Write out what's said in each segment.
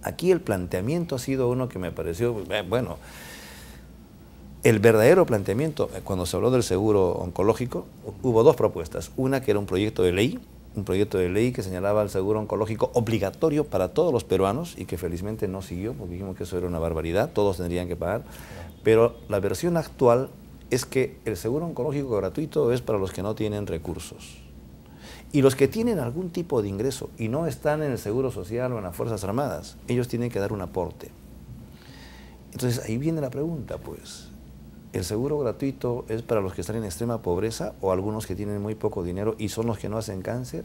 Aquí el planteamiento ha sido uno que me pareció, bueno, el verdadero planteamiento, cuando se habló del seguro oncológico, hubo dos propuestas. Una que era un proyecto de ley que señalaba el seguro oncológico obligatorio para todos los peruanos y que felizmente no siguió, porque dijimos que eso era una barbaridad, todos tendrían que pagar. Pero la versión actual es que el seguro oncológico gratuito es para los que no tienen recursos. Y los que tienen algún tipo de ingreso y no están en el Seguro Social o en las Fuerzas Armadas, ellos tienen que dar un aporte. Entonces ahí viene la pregunta, pues, ¿el seguro gratuito es para los que están en extrema pobreza o algunos que tienen muy poco dinero y son los que no hacen cáncer?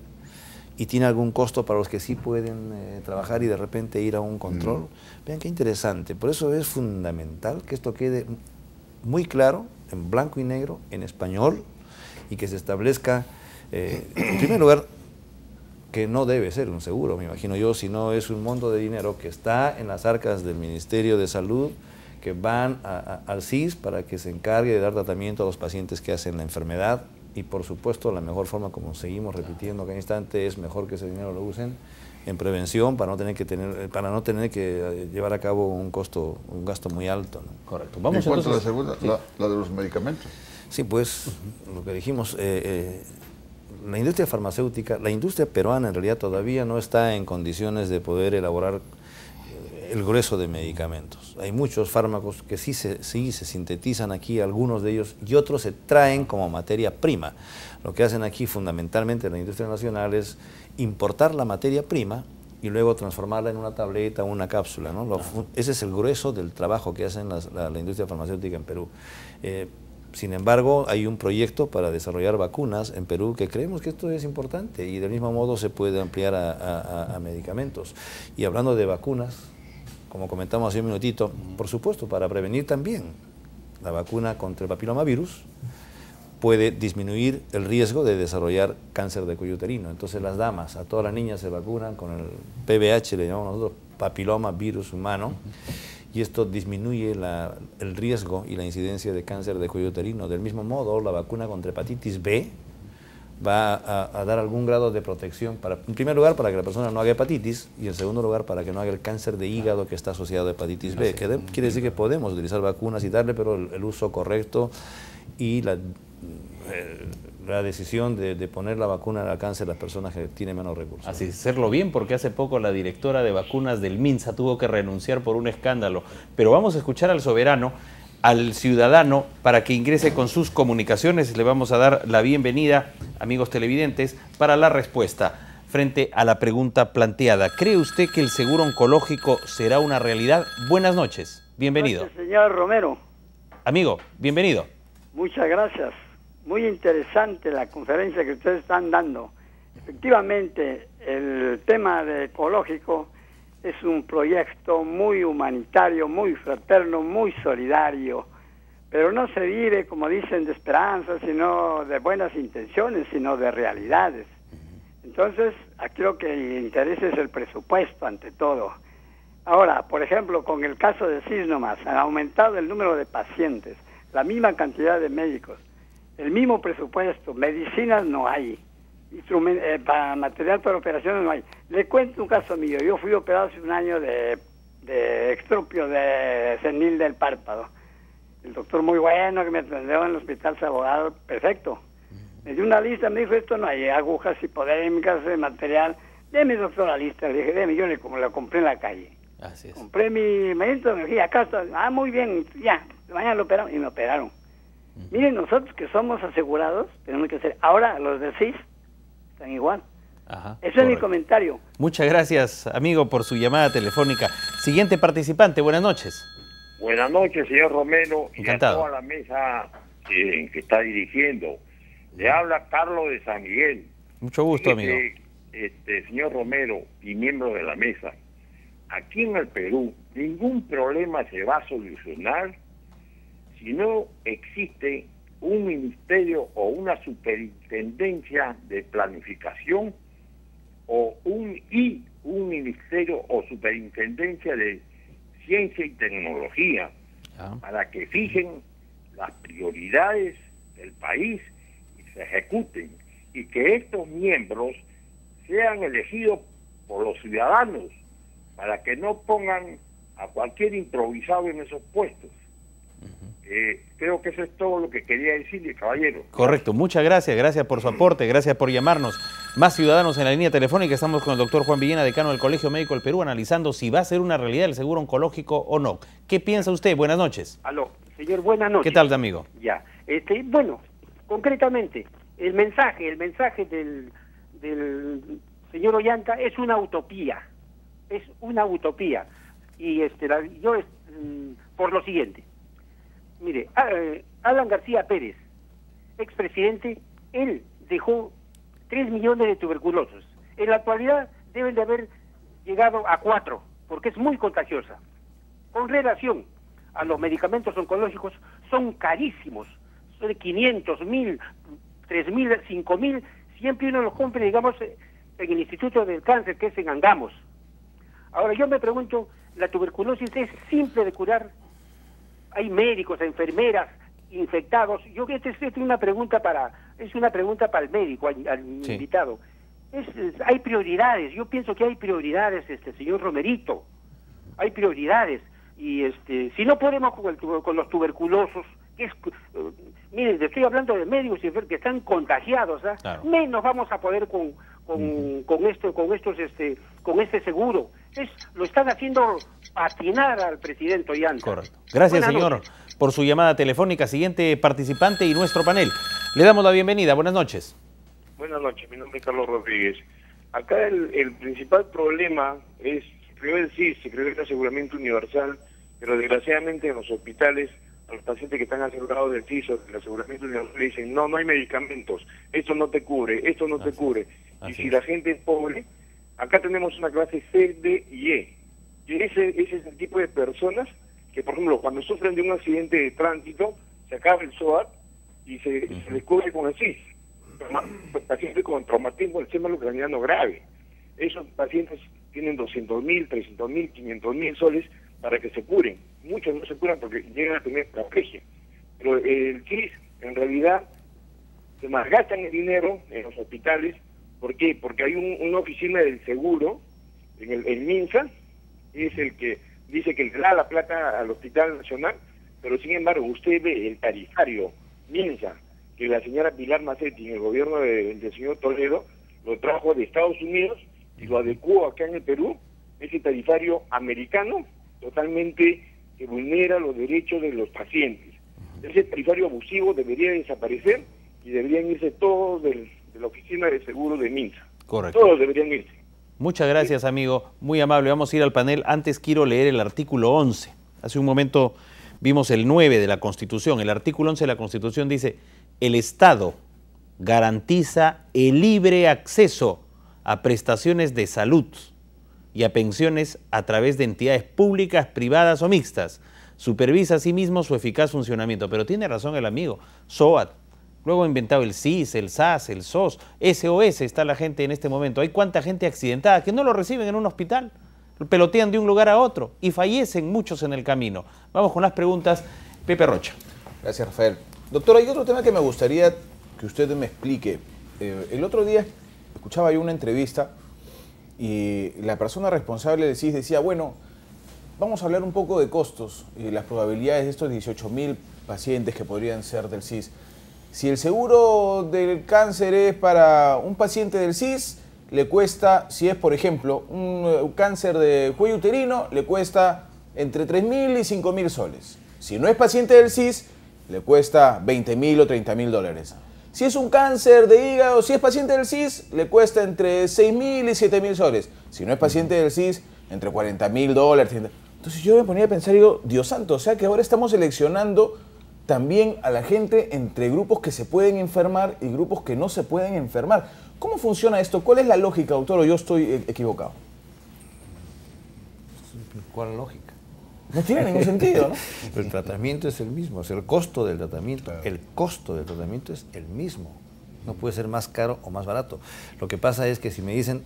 ¿Y tiene algún costo para los que sí pueden trabajar y de repente ir a un control? Vean qué interesante. Por eso es fundamental que esto quede muy claro, en blanco y negro, en español, y que se establezca, en primer lugar, que no debe ser un seguro, me imagino yo, sino es un monto de dinero que está en las arcas del Ministerio de Salud, que van al CIS para que se encargue de dar tratamiento a los pacientes que hacen la enfermedad, y por supuesto la mejor forma, como seguimos repitiendo cada instante, es mejor que ese dinero lo usen en prevención para no tener que llevar a cabo un gasto muy alto, ¿no? Correcto. Vamos entonces a la segunda, sí, la de los medicamentos. Sí, pues lo que dijimos, la industria farmacéutica, la industria peruana en realidad todavía no está en condiciones de poder elaborar el grueso de medicamentos. Hay muchos fármacos que sí se sintetizan aquí, algunos de ellos, y otros se traen como materia prima. Lo que hacen aquí fundamentalmente la industria nacional es importar la materia prima y luego transformarla en una tableta o una cápsula, ¿no? Ese es el grueso del trabajo que hacen la industria farmacéutica en Perú. Sin embargo, hay un proyecto para desarrollar vacunas en Perú que creemos que esto es importante y del mismo modo se puede ampliar a medicamentos. Y hablando de vacunas, como comentamos hace un minutito, por supuesto, para prevenir también, la vacuna contra el papilomavirus puede disminuir el riesgo de desarrollar cáncer de cuello uterino. Entonces las damas, a todas las niñas se vacunan con el PVH, le llamamos nosotros papiloma virus humano, y esto disminuye el riesgo y la incidencia de cáncer de cuello uterino. Del mismo modo, la vacuna contra hepatitis B va a dar algún grado de protección, en primer lugar, para que la persona no haga hepatitis, y en segundo lugar, para que no haga el cáncer de hígado que está asociado a hepatitis B. Quiere decir que podemos utilizar vacunas y darle, pero el uso correcto y la decisión de poner la vacuna al alcance de las personas que tienen menos recursos. Así es, hacerlo bien, porque hace poco la directora de vacunas del MINSA tuvo que renunciar por un escándalo. Pero vamos a escuchar al soberano, al ciudadano, para que ingrese con sus comunicaciones. Le vamos a dar la bienvenida, amigos televidentes, para la respuesta frente a la pregunta planteada. ¿Cree usted que el seguro oncológico será una realidad? Buenas noches, bienvenido. Buenas noches, señor Romero. Amigo, bienvenido. Muchas gracias. Muy interesante la conferencia que ustedes están dando. Efectivamente, el tema de ecológico es un proyecto muy humanitario, muy fraterno, muy solidario, pero no se vive, como dicen, de esperanza, sino de buenas intenciones, sino de realidades. Entonces, aquí lo que interesa es el presupuesto ante todo. Ahora, por ejemplo, con el caso de CIS nomás, han aumentado el número de pacientes, la misma cantidad de médicos, el mismo presupuesto, medicinas no hay, para material para operaciones no hay. Le cuento un caso mío. Yo fui operado hace un año de extropio de senil del párpado. El doctor muy bueno que me atendió en el hospital Abogado, perfecto. Me dio una lista, me dijo, esto no hay agujas hipodérmicas, material. Deme, doctor, la lista. Le dije, deme, yo como la compré en la calle. Así es. Compré mi medicamento, me dije, acá está. Ah, muy bien, ya, mañana lo operaron. Y me operaron. Miren, nosotros que somos asegurados, tenemos que hacer. Ahora, los de CIS están igual. Ajá, ese correcto. Es mi comentario. Muchas gracias, amigo, por su llamada telefónica. Siguiente participante, buenas noches. Buenas noches, señor Romero. Encantado. Y a toda la mesa que está dirigiendo. Le habla Carlos de San Miguel. Mucho gusto, amigo. Señor Romero y miembro de la mesa, aquí en el Perú ningún problema se va a solucionar si no existe un ministerio o una superintendencia de planificación o un ministerio o superintendencia de ciencia y tecnología para que fijen las prioridades del país y se ejecuten, y que estos miembros sean elegidos por los ciudadanos, para que no pongan a cualquier improvisado en esos puestos. Creo que eso es todo lo que quería decirle, caballero. Correcto, muchas gracias, gracias por su aporte, gracias por llamarnos. Más ciudadanos en la línea telefónica, estamos con el doctor Juan Villena, decano del Colegio Médico del Perú, analizando si va a ser una realidad el seguro oncológico o no. ¿Qué piensa usted? Buenas noches. Aló, señor, buenas noches. ¿Qué tal, amigo? Ya, bueno, concretamente, el mensaje del señor Ollanta es una utopía, y por lo siguiente. Mire, Alan García Pérez, expresidente, él dejó 3 millones de tuberculosos. En la actualidad deben de haber llegado a 4, porque es muy contagiosa. Con relación a los medicamentos oncológicos, son carísimos. Son de 500, 1000, 3000, 5000. Siempre uno los compra, digamos, en el Instituto del Cáncer, que es en Angamos. Ahora, yo me pregunto, ¿la tuberculosis es simple de curar? Hay médicos, enfermeras, infectados. Yo creo que esta es una pregunta para el médico, al Sí. invitado. Hay prioridades. Yo pienso que hay prioridades, señor Romerito. Hay prioridades. Y si no podemos con los tuberculosos, miren, estoy hablando de médicos y enfermeros que están contagiados, ¿ah? Claro. Menos vamos a poder con este seguro. Lo están haciendo patinar al presidente Ollanta. Correcto. Gracias, Buenas señor, noches. por su llamada telefónica. Siguiente participante y nuestro panel. Le damos la bienvenida. Buenas noches. Buenas noches, mi nombre es Carlos Rodríguez. Acá el principal problema es, se creó el CIS, se creó el aseguramiento universal, pero desgraciadamente en los hospitales, a los pacientes que están asegurados del CIS o del aseguramiento universal le dicen, no hay medicamentos, esto no te cubre, esto no te cubre. Y si la gente es pobre, acá tenemos una clase C, D y E. Y ese es el tipo de personas que, por ejemplo, cuando sufren de un accidente de tránsito, se acaba el SOAT y se les cubre con el CIS. Pacientes con traumatismo del sistema craneano grave. Esos pacientes tienen 200.000, 300.000, 500.000 soles para que se curen. Muchos no se curan porque llegan a tener paraplegia. Pero el CIS, en realidad, se malgastan el dinero en los hospitales. ¿Por qué? Porque hay una oficina del seguro, en el MINSA, es el que dice que le da la plata al Hospital Nacional, pero sin embargo usted ve el tarifario MINSA que la señora Pilar Macetti en el gobierno del señor Toledo lo trajo de Estados Unidos y lo adecuó acá en el Perú, ese tarifario americano totalmente que vulnera los derechos de los pacientes. Ese tarifario abusivo debería desaparecer y deberían irse todos de la oficina de seguro de MINSA. Correcto. Todos deberían irse. Muchas gracias, amigo. Muy amable. Vamos a ir al panel. Antes quiero leer el artículo 11. Hace un momento vimos el 9 de la Constitución. El artículo 11 de la Constitución dice: el Estado garantiza el libre acceso a prestaciones de salud y a pensiones a través de entidades públicas, privadas o mixtas. Supervisa asimismo su eficaz funcionamiento. Pero tiene razón el amigo. SOAT. Luego ha inventado el CIS, el SAS, el SOS, SOS está la gente en este momento. Hay cuánta gente accidentada que no lo reciben en un hospital, pelotean de un lugar a otro y fallecen muchos en el camino. Vamos con las preguntas. Pepe Rocha. Gracias, Rafael. Doctor, hay otro tema que me gustaría que usted me explique. El otro día escuchaba yo una entrevista y la persona responsable del CIS decía, bueno, vamos a hablar un poco de costos y las probabilidades de estos 18.000 pacientes que podrían ser del CIS. Si el seguro del cáncer es para un paciente del CIS, le cuesta, si es por ejemplo un cáncer de cuello uterino, le cuesta entre 3.000 y 5.000 soles. Si no es paciente del CIS, le cuesta 20.000 o 30.000 dólares. Si es un cáncer de hígado, si es paciente del CIS, le cuesta entre 6.000 y 7.000 soles. Si no es paciente del CIS, entre 40.000 dólares. Entonces yo me ponía a pensar y digo, Dios santo, o sea que ahora estamos seleccionando también a la gente entre grupos que se pueden enfermar y grupos que no se pueden enfermar. ¿Cómo funciona esto? ¿Cuál es la lógica, doctor, o yo estoy equivocado? ¿Cuál lógica? No tiene ningún sentido, ¿no? El tratamiento es el mismo, es el costo del tratamiento. Claro. El costo del tratamiento es el mismo. No puede ser más caro o más barato. Lo que pasa es que si me dicen,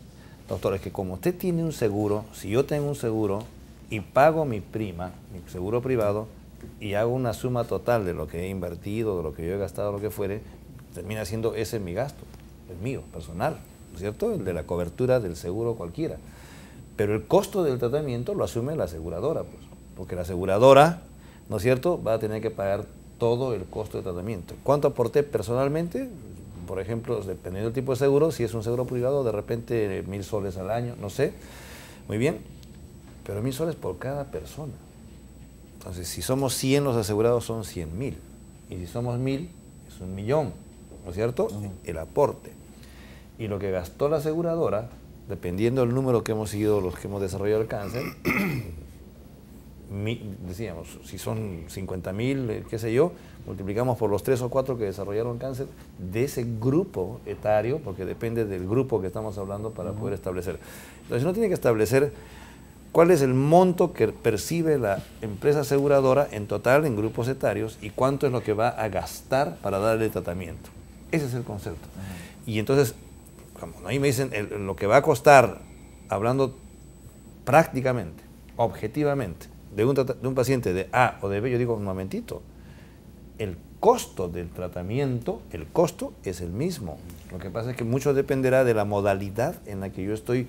doctor, es que como usted tiene un seguro, si yo tengo un seguro y pago mi prima, mi seguro privado, y hago una suma total de lo que he invertido, de lo que yo he gastado, lo que fuere, termina siendo ese mi gasto, el mío, personal, ¿no es cierto? El de la cobertura del seguro cualquiera. Pero el costo del tratamiento lo asume la aseguradora, pues, porque la aseguradora, ¿no es cierto?, va a tener que pagar todo el costo de tratamiento. ¿Cuánto aporté personalmente? Por ejemplo, dependiendo del tipo de seguro, si es un seguro privado, de repente 1.000 soles al año, no sé, muy bien, pero 1.000 soles por cada persona. Entonces, si somos 100 los asegurados, son 100.000, y si somos 1.000, es 1.000.000, ¿no es cierto?, el aporte. Y lo que gastó la aseguradora, dependiendo del número que hemos seguido, los que hemos desarrollado el cáncer, decíamos, si son 50.000, qué sé yo, multiplicamos por los 3 o 4 que desarrollaron cáncer de ese grupo etario, porque depende del grupo que estamos hablando para poder establecer. Entonces uno tiene que establecer cuál es el monto que percibe la empresa aseguradora en total en grupos etarios y cuánto es lo que va a gastar para darle tratamiento. Ese es el concepto. Y entonces, como ahí me dicen lo que va a costar, hablando prácticamente, objetivamente, de un paciente de A o de B, yo digo, un momentito, el costo del tratamiento, el costo es el mismo. Lo que pasa es que mucho dependerá de la modalidad en la que yo estoy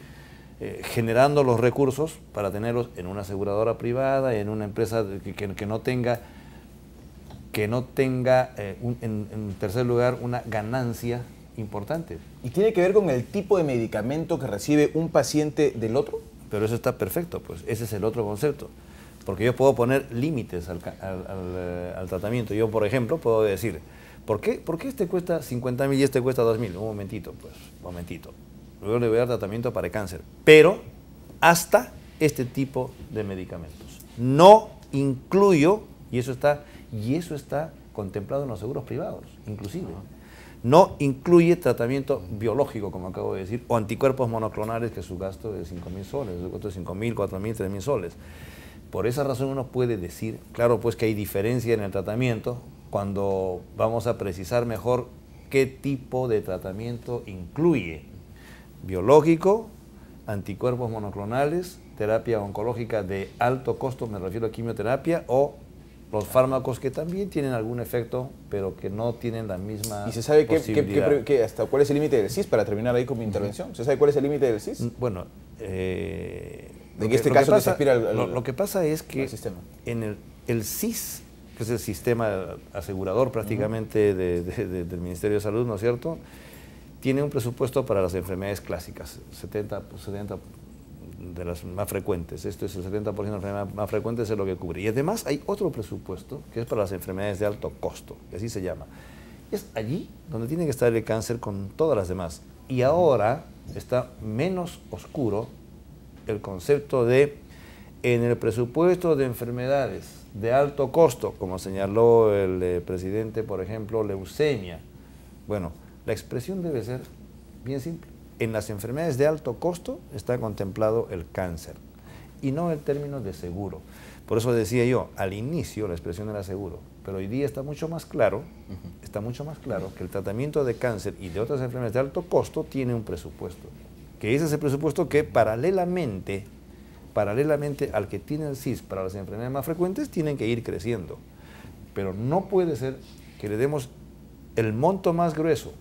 generando los recursos para tenerlos en una aseguradora privada, en una empresa que no tenga, en tercer lugar, una ganancia importante. ¿Y tiene que ver con el tipo de medicamento que recibe un paciente del otro? Pero eso está perfecto, pues ese es el otro concepto. Porque yo puedo poner límites al tratamiento. Yo, por ejemplo, puedo decir, ¿por qué este cuesta 50.000 y este cuesta 2.000? Un momentito, pues, un momentito. Luego le voy a dar tratamiento para el cáncer, pero hasta este tipo de medicamentos. No incluyo, y eso está contemplado en los seguros privados, inclusive. No incluye tratamiento biológico, como acabo de decir, o anticuerpos monoclonales, que su gasto es 5.000 soles, su costo es 5.000, 4.000, 3.000 soles. Por esa razón uno puede decir, claro, pues que hay diferencia en el tratamiento cuando vamos a precisar mejor qué tipo de tratamiento incluye. Biológico, anticuerpos monoclonales, terapia oncológica de alto costo, me refiero a quimioterapia, o los fármacos que también tienen algún efecto, pero que no tienen la misma. ¿Y se sabe hasta cuál es el límite del CIS, para terminar ahí con mi intervención? ¿Se sabe cuál es el límite del CIS? Bueno, en este caso se aspira lo que pasa es que sistema. En el CIS, que es el sistema asegurador prácticamente del Ministerio de Salud, ¿no es cierto?, tiene un presupuesto para las enfermedades clásicas, 70 de las más frecuentes. Esto es el 70% de las enfermedades más frecuentes, es lo que cubre. Y además hay otro presupuesto que es para las enfermedades de alto costo, que así se llama. Es allí donde tiene que estar el cáncer con todas las demás. Y ahora está menos oscuro el concepto de, en el presupuesto de enfermedades de alto costo, como señaló el presidente, por ejemplo, leucemia. Bueno, la expresión debe ser bien simple. En las enfermedades de alto costo está contemplado el cáncer y no el término de seguro. Por eso decía yo, al inicio la expresión era seguro, pero hoy día está mucho más claro, que el tratamiento de cáncer y de otras enfermedades de alto costo tiene un presupuesto, que ese es el presupuesto que paralelamente al que tiene el CIS para las enfermedades más frecuentes, tienen que ir creciendo. Pero no puede ser que le demos el monto más grueso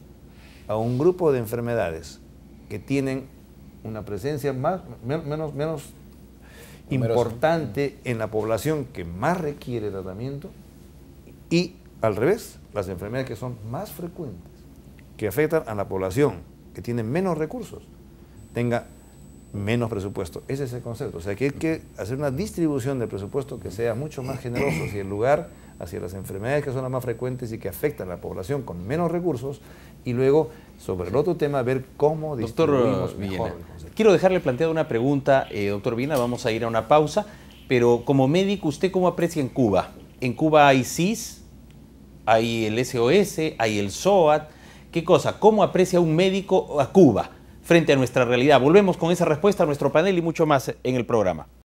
a un grupo de enfermedades que tienen una presencia menos importante en la población que más requiere tratamiento, y al revés, las enfermedades que son más frecuentes, que afectan a la población que tiene menos recursos, tenga menos presupuesto. Ese es el concepto. O sea, que hay que hacer una distribución del presupuesto que sea mucho más generoso hacia el lugar, hacia las enfermedades que son las más frecuentes y que afectan a la población con menos recursos, y luego, sobre el otro tema, ver cómo distribuimos mejor. Quiero dejarle planteada una pregunta, doctor Villena, vamos a ir a una pausa, pero como médico, ¿usted cómo aprecia en Cuba? En Cuba hay CIS, hay el SOS, hay el SOAT. ¿Qué cosa? ¿Cómo aprecia un médico a Cuba frente a nuestra realidad? Volvemos con esa respuesta a nuestro panel y mucho más en el programa.